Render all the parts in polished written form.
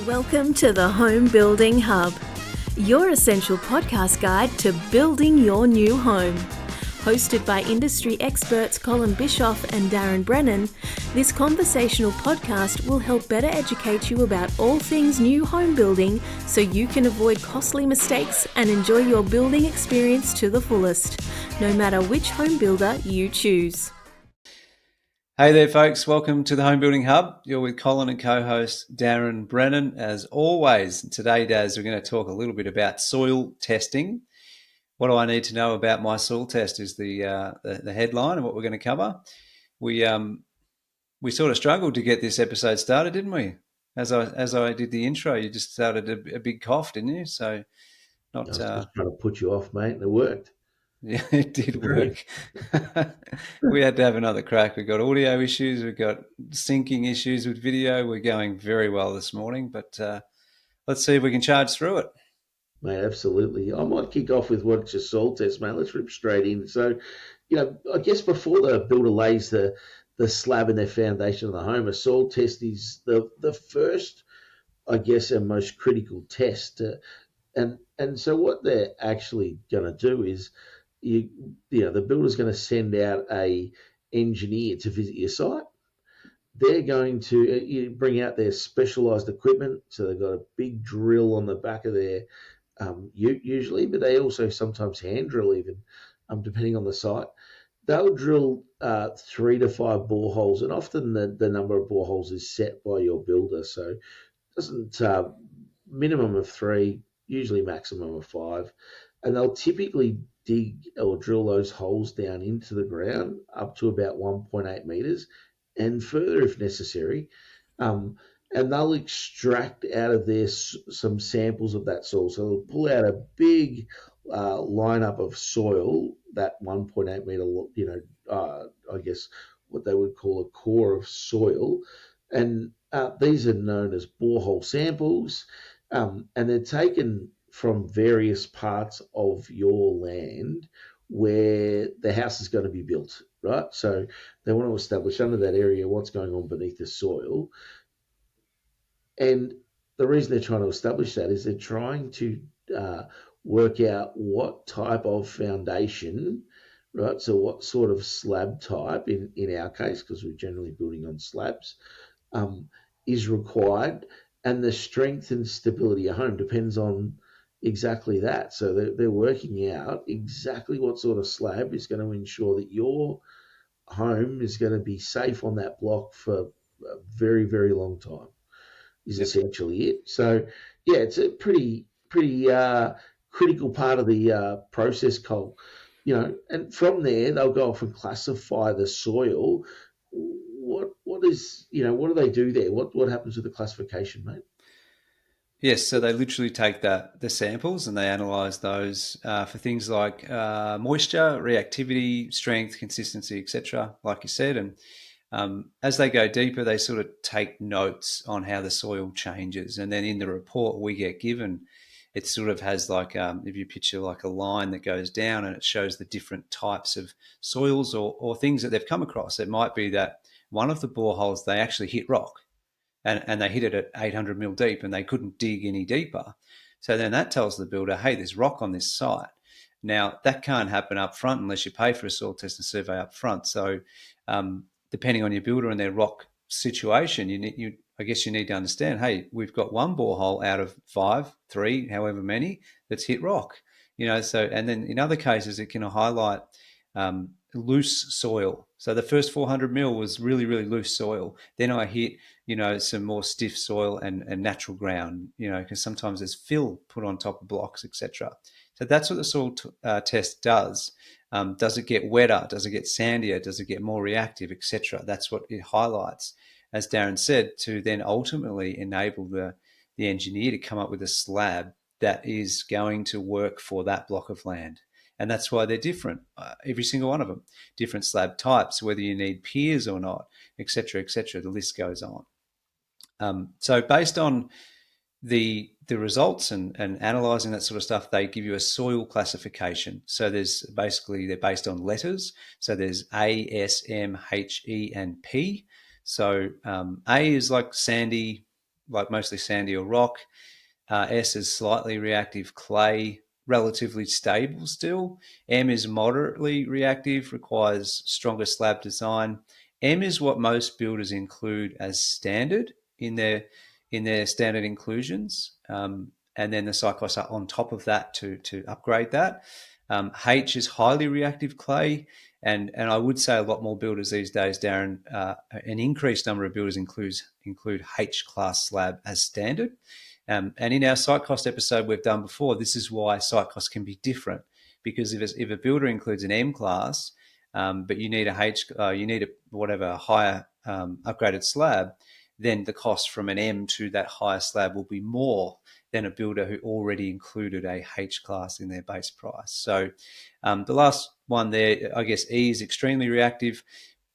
Welcome to the Home Building Hub, your essential podcast guide to building your new home. Hosted by industry experts Colin Bischoff and Darren Brennan, this conversational podcast will help better educate you about all things new home building so you can avoid costly mistakes and enjoy your building experience to the fullest, no matter which home builder you choose. Hey there, folks. Welcome to the Home Building Hub. You're with Colin and co-host Darren Brennan. As always, today, Daz, we're going to talk a little bit about soil testing. What do I need to know about my soil test is the headline of what we're going to cover. We sort of struggled to get this episode started, didn't we? As I did the intro, you just started a big cough, didn't you? So I was just trying to put you off, mate, and it worked. Yeah, it did work. We had to have another crack. We've got audio issues. We've got syncing issues with video. We're going very well this morning, but let's see if we can charge through it. Mate, absolutely. I might kick off with what's your soil test, mate. Let's rip straight in. So, I guess before the builder lays the slab in their foundation of the home, a soil test is the first, I guess, and most critical test. And so what they're actually going to do is, the builder's going to send out a engineer to visit your site. They're going to bring out their specialised equipment. So they've got a big drill on the back of their usually, but they also sometimes hand drill even, depending on the site. They'll drill 3 to 5 boreholes, and often the number of boreholes is set by your builder. So it doesn't minimum of 3, usually maximum of 5, and they'll typically dig or drill those holes down into the ground up to about 1.8 meters and further if necessary. And they'll extract out of there some samples of that soil. So they'll pull out a big lineup of soil, that 1.8 meter, I guess what they would call a core of soil. And these are known as borehole samples, and they're taken from various parts of your land where the house is going to be built, right? So they want to establish under that area what's going on beneath the soil. And the reason they're trying to establish that is they're trying to work out what type of foundation, right? So what sort of slab type, in our case, because we're generally building on slabs, is required. And the strength and stability of home depends on exactly that. So they're working out exactly what sort of slab is going to ensure that your home is going to be safe on that block for a very, very long time, is essentially it. So, yeah, it's a pretty critical part of the process, Cole. And from there, they'll go off and classify the soil. What do they do there? What happens with the classification, mate? Yes, so they literally take the samples and they analyse those for things like moisture, reactivity, strength, consistency, etc., like you said. And as they go deeper, they sort of take notes on how the soil changes. And then in the report we get given, it sort of has like, if you picture like a line that goes down and it shows the different types of soils or things that they've come across. It might be that one of the boreholes, they actually hit rock. And they hit it at 800 mil deep and they couldn't dig any deeper. So then that tells the builder, hey, there's rock on this site. Now, that can't happen up front unless you pay for a soil test and survey up front. So depending on your builder and their rock situation, I guess you need to understand, hey, we've got one borehole out of 5, 3, however many, that's hit rock. So, and then in other cases, it can highlight loose soil. So the first 400 mil was really, really loose soil. Then I hit, some more stiff soil and natural ground, because sometimes there's fill put on top of blocks, etc. So that's what the soil test does. Does it get wetter? Does it get sandier? Does it get more reactive, etc.? That's what it highlights, as Darren said, to then ultimately enable the engineer to come up with a slab that is going to work for that block of land. And that's why they're different, every single one of them, different slab types, whether you need piers or not, et cetera, the list goes on. So based on the results and analysing that sort of stuff, they give you a soil classification. So they're based on letters. So there's A, S, M, H, E, and P. So A is like sandy, like mostly sandy or rock. S is slightly reactive clay, relatively stable still. M is moderately reactive, requires stronger slab design. M is what most builders include as standard in their standard inclusions, and then the site costs are on top of that to upgrade that. H is highly reactive clay, and I would say a lot more builders these days, Darren, an increased number of builders include H class slab as standard. And in our site cost episode we've done before, this is why site costs can be different, because if a builder includes an M class, but you need a whatever higher upgraded slab, then the cost from an M to that higher slab will be more than a builder who already included a H class in their base price. So the last one there, I guess E is extremely reactive,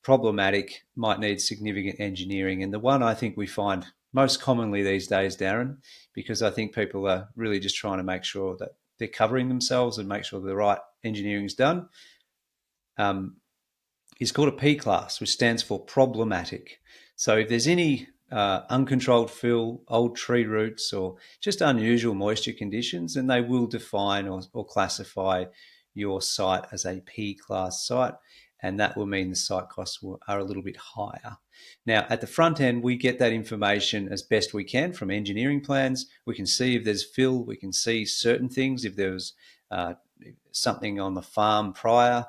problematic, might need significant engineering. And the one I think we find most commonly these days, Darren, because I think people are really just trying to make sure that they're covering themselves and make sure the right engineering is done, is called a P class, which stands for problematic. So if there's any uncontrolled fill, old tree roots, or just unusual moisture conditions, then they will define or classify your site as a P class site, and that will mean the site costs are a little bit higher. Now, at the front end, we get that information as best we can from engineering plans. We can see if there's fill, we can see certain things, if there was something on the farm prior,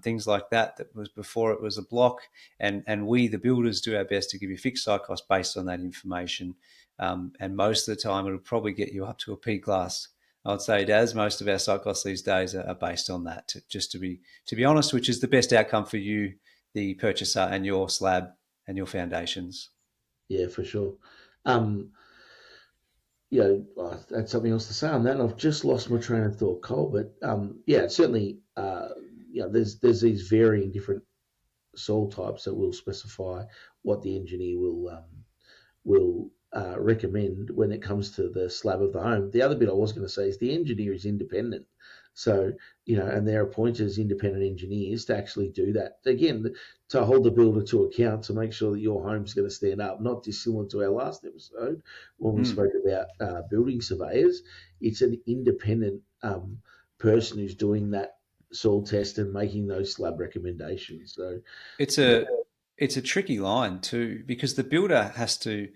things like that was before it was a block. And we, the builders, do our best to give you fixed site costs based on that information. And most of the time, it'll probably get you up to a P class. I would say, Daz, most of our site costs these days are based on that, just to be honest, which is the best outcome for you, the purchaser, and your slab and your foundations. Yeah, for sure. I had something else to say on that, and I've just lost my train of thought, Cole. But certainly, there's these varying different soil types that will specify what the engineer will recommend when it comes to the slab of the home. The other bit I was going to say is the engineer is independent. So, and they're appointed as independent engineers to actually do that. Again, to hold the builder to account to make sure that your home's going to stand up, not dissimilar to our last episode when we spoke about building surveyors. It's an independent person who's doing that soil test and making those slab recommendations. So it's a tricky line too, because the builder has to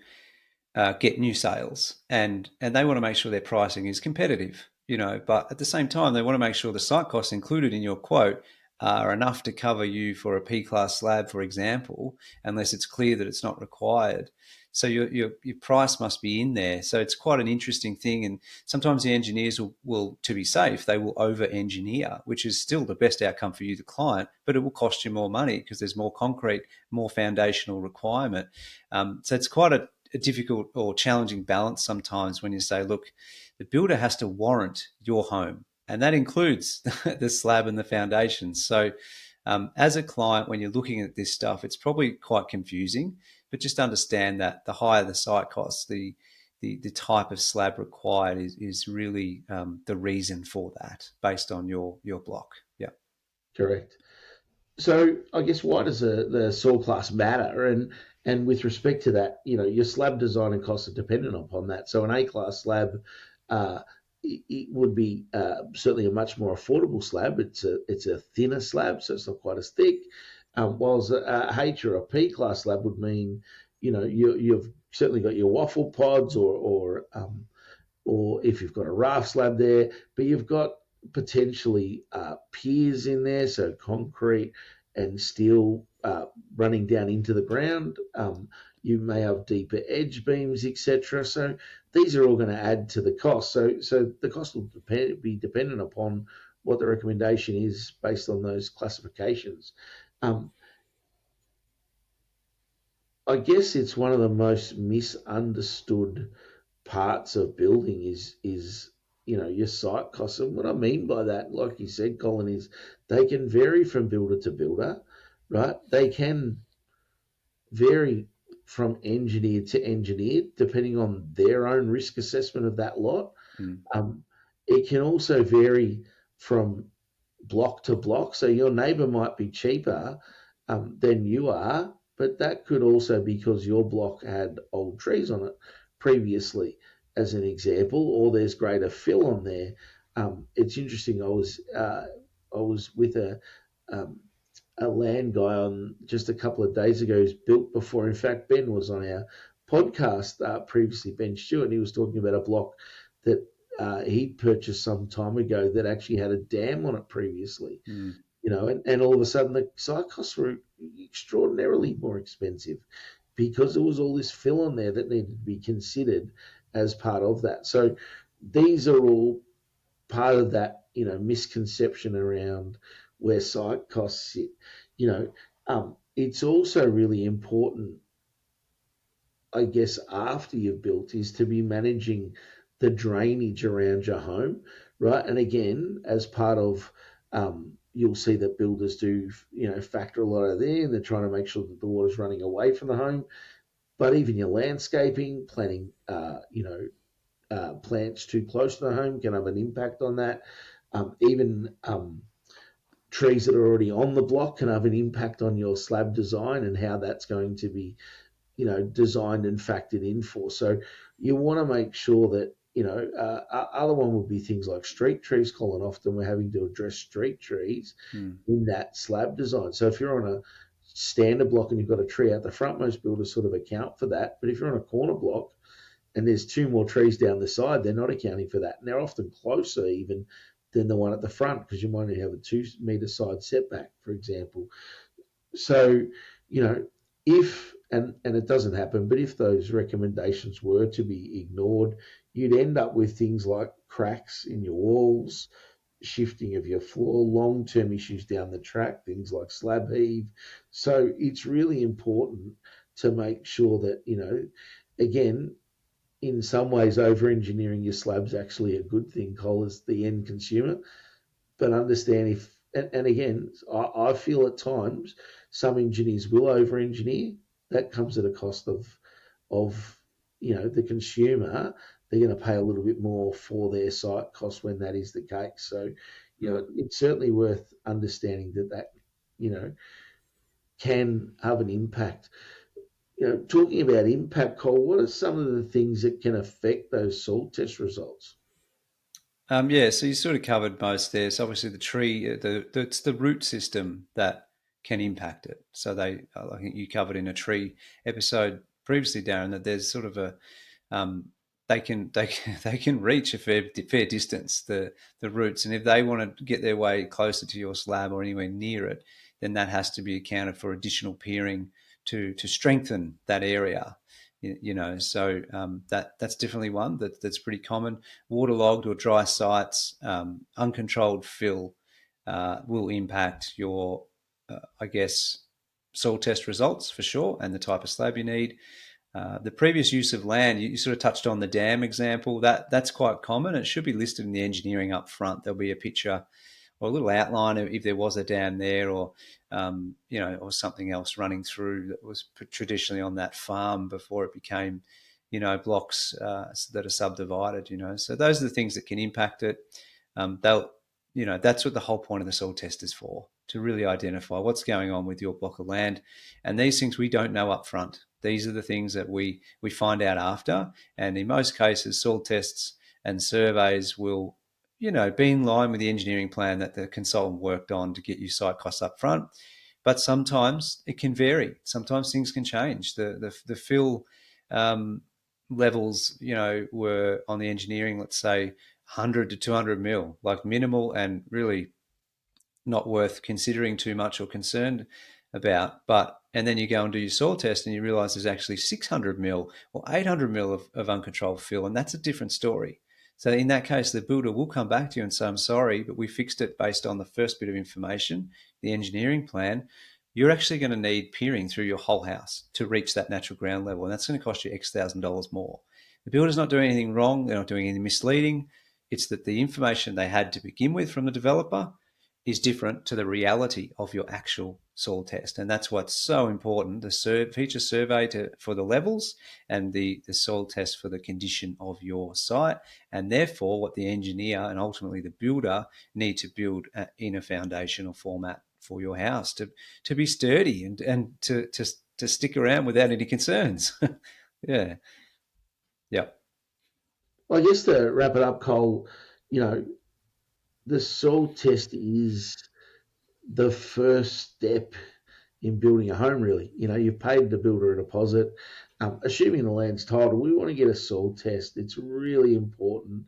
get new sales, and they want to make sure their pricing is competitive, but at the same time they want to make sure the site costs included in your quote are enough to cover you for a P class slab, for example, unless it's clear that it's not required. So your price must be in there. So it's quite an interesting thing, and sometimes the engineers will to be safe, they will over engineer, which is still the best outcome for you, the client, but it will cost you more money because there's more concrete, more foundational requirement. So it's quite a difficult or challenging balance sometimes when you say, look, the builder has to warrant your home, and that includes the slab and the foundations. So as a client, when you're looking at this stuff, it's probably quite confusing, but just understand that the higher the site costs, the type of slab required is really the reason for that based on your block. Yeah. correct. So I guess why does the soil class matter? And with respect to that, your slab design and costs are dependent upon that. So an A class slab, it would be certainly a much more affordable slab. It's a thinner slab, so it's not quite as thick. Whilst a H or a P class slab would mean, you've certainly got your waffle pods or if you've got a raft slab there, but you've got potentially piers in there, so concrete and steel running down into the ground. You may have deeper edge beams, etc. So these are all going to add to the cost. So the cost will be dependent upon what the recommendation is based on those classifications. I guess it's one of the most misunderstood parts of building is your site costs. And what I mean by that, like you said, Colin, is they can vary from builder to builder, right? They can vary from engineer to engineer depending on their own risk assessment of that lot. It can also vary from block to block. So your neighbour might be cheaper than you are, but that could also be because your block had old trees on it, previously, as an example, or there's greater fill on there. It's interesting. I was with um, a land guy on just a couple of days ago who's built before. In fact, Ben was on our podcast previously, Ben Stewart, and he was talking about a block that he purchased some time ago that actually had a dam on it previously. Mm. And all of a sudden the site costs were extraordinarily more expensive because there was all this fill on there that needed to be considered as part of that. So these are all part of that, misconception around where site costs sit. It's also really important, I guess, after you've built, is to be managing the drainage around your home, right? And again, as part of, you'll see that builders do, factor a lot of there, and they're trying to make sure that the water's running away from the home. But even your landscaping, planting, plants too close to the home can have an impact on that. Even trees that are already on the block can have an impact on your slab design and how that's going to be, designed and factored in for. So you want to make sure that, other one would be things like street trees, Colin. Often we're having to address street trees in that slab design. So if you're on a standard block and you've got a tree out the front, most builders sort of account for that. But if you're on a corner block and there's two more trees down the side, they're not accounting for that. And they're often closer even than the one at the front because you might only have a 2 metre side setback, for example. So, if, and it doesn't happen, but if those recommendations were to be ignored, you'd end up with things like cracks in your walls, shifting of your floor, long-term issues down the track, things like slab heave. So it's really important to make sure that, again, in some ways, over-engineering your slab's actually a good thing, Cole, as the end consumer. But understand if, and again, I feel at times some engineers will over-engineer. That comes at a cost of the consumer. They're going to pay a little bit more for their site cost when that is the case. So, it's certainly worth understanding that can have an impact. Talking about impact, Cole, what are some of the things that can affect those soil test results? Yeah, so you sort of covered most there. So obviously the tree, it's the root system that can impact it. So I think you covered in a tree episode previously, Darren, that there's sort of a, um, they can reach a fair distance, the roots, and if they want to get their way closer to your slab or anywhere near it, then that has to be accounted for additional peering to strengthen that area. So that's definitely one that's pretty common. Waterlogged or dry sites, uncontrolled fill will impact your, I guess, soil test results for sure, and the type of slab you need. The previous use of land, you sort of touched on the dam example. That's quite common. It should be listed in the engineering up front. There'll be a picture or a little outline if there was a dam there, or or something else running through that was traditionally on that farm before it became, blocks that are subdivided. So those are the things that can impact it. That's what the whole point of the soil test is for, to really identify what's going on with your block of land. And these things we don't know up front. These are the things that we find out after. And in most cases, soil tests and surveys will, be in line with the engineering plan that the consultant worked on to get you site costs up front. But sometimes it can vary. Sometimes things can change. The fill levels, were on the engineering, let's say 100 to 200 mil, like minimal and really not worth considering too much or concerned about. And then you go and do your soil test and you realize there's actually 600 mil or 800 mil of uncontrolled fill, and that's a different story. So in that case, the builder will come back to you and say, I'm sorry, but we fixed it based on the first bit of information, the engineering plan. You're actually going to need peering through your whole house to reach that natural ground level, and that's going to cost you X $1,000 more. The builder's not doing anything wrong. They're not doing anything misleading. It's that the information they had to begin with from the developer is different to the reality of your actual soil test. And that's what's so important, the feature survey for the levels and the soil test for the condition of your site, and therefore what the engineer and ultimately the builder need to build in a foundational format for your house to be sturdy and to stick around without any concerns. Yeah. Yeah. Well, I guess to wrap it up, Cole, you know, the soil test is the first step in building a home, really. You've paid the builder a deposit. Assuming the land's titled, we want to get a soil test. It's really important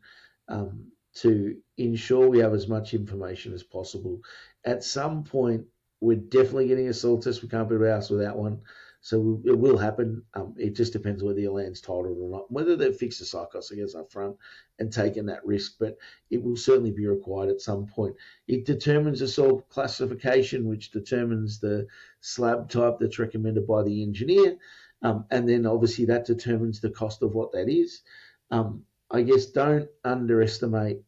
to ensure we have as much information as possible. At some point, we're definitely getting a soil test. We can't build a house without one. So it will happen. It just depends whether your land's titled or not, whether they've fixed the site costs, I guess, up front and taken that risk. But it will certainly be required at some point. It determines the soil classification, which determines the slab type that's recommended by the engineer. And then obviously that determines the cost of what that is. I guess don't underestimate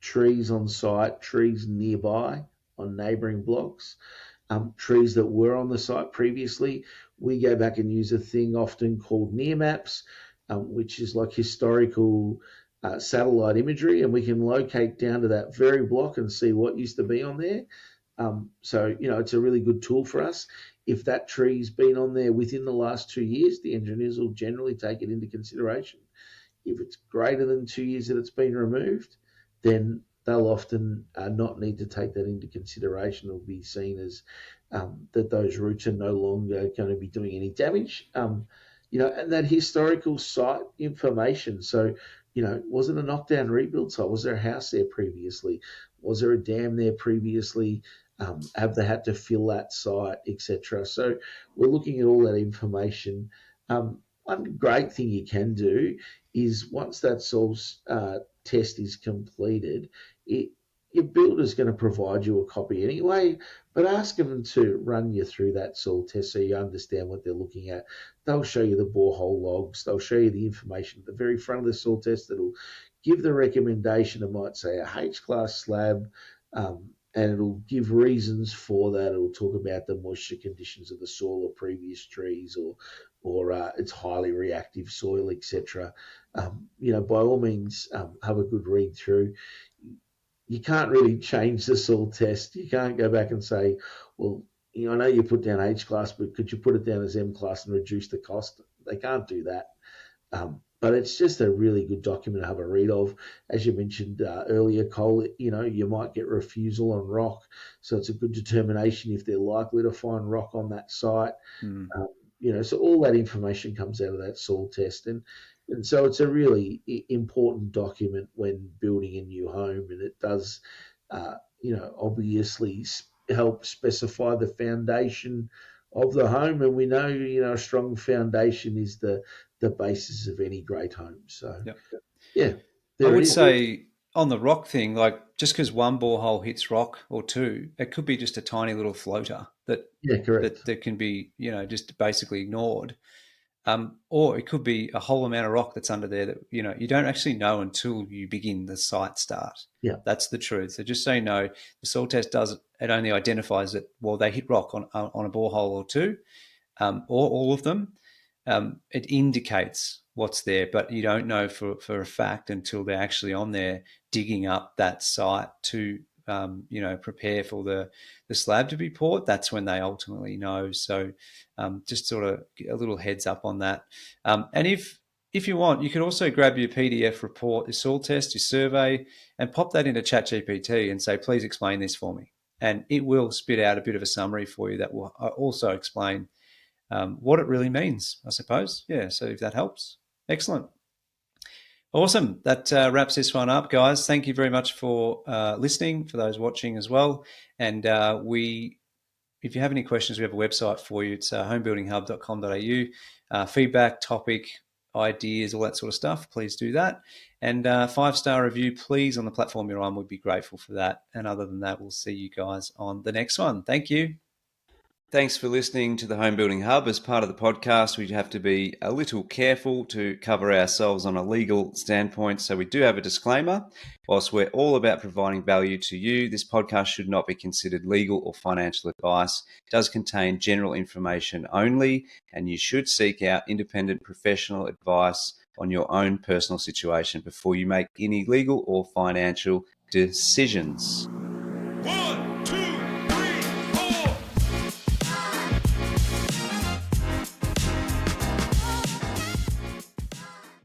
trees on site, trees nearby on neighbouring blocks, trees that were on the site previously. We go back and use a thing often called near maps, which is like historical satellite imagery, and we can locate down to that very block and see what used to be on there. So, it's a really good tool for us. If that tree's been on there within the last 2 years, the engineers will generally take it into consideration. If it's greater than 2 years that it's been removed, then they'll often not need to take that into consideration. It'll be seen as that those roots are no longer going to be doing any damage. And that historical site information. So, was it a knockdown rebuild site? Was there a house there previously? Was there a dam there previously? Have they had to fill that site, etc.? So we're looking at all that information. One great thing you can do is once that soil test is completed, your builder's going to provide you a copy anyway, but ask them to run you through that soil test so you understand what they're looking at. They'll show you the borehole logs. They'll show you the information at the very front of the soil test that'll give the recommendation. It might say a H-class slab, and it'll give reasons for that. It'll talk about the moisture conditions of the soil or previous trees or it's highly reactive soil, etc. By all means, have a good read through. You can't really change the soil test. You can't go back and say, well, I know you put down H-class, but could you put it down as M-class and reduce the cost? They can't do that. But it's just a really good document to have a read of. As you mentioned earlier, Cole, you might get refusal on rock. So it's a good determination if they're likely to find rock on that site. So all that information comes out of that soil test. And so it's a really important document when building a new home. And it does, obviously help specify the foundation of the home. And we know, a strong foundation is the basis of any great home. So, yeah. I would say on the rock thing, like just because one borehole hits rock or two, it could be just a tiny little floater that can be, just basically ignored. Or it could be a whole amount of rock that's under there that, you don't actually know until you begin the site start. Yeah. That's the truth. So just so you know, the soil test it only identifies that, well, they hit rock on a borehole or two, or all of them. It indicates what's there, but you don't know for a fact until they're actually on there digging up that site to prepare for the slab to be poured. That's when they ultimately know. So just sort of a little heads up on that. And if you want, you could also grab your PDF report, your soil test, your survey, and pop that into ChatGPT and say, please explain this for me. And it will spit out a bit of a summary for you that will also explain what it really means, I suppose. Yeah, so if that helps. Excellent. Awesome. That wraps this one up, guys. Thank you very much for listening, for those watching as well. And if you have any questions, we have a website for you. It's homebuildinghub.com.au. Feedback, topic, ideas, all that sort of stuff, please do that. And 5-star review, please, on the platform you're on. We'd be grateful for that. And other than that, we'll see you guys on the next one. Thank you. Thanks for listening to the Home Building Hub. As part of the podcast, we have to be a little careful to cover ourselves on a legal standpoint. So we do have a disclaimer. Whilst we're all about providing value to you, this podcast should not be considered legal or financial advice. It does contain general information only, and you should seek out independent professional advice on your own personal situation before you make any legal or financial decisions. 1,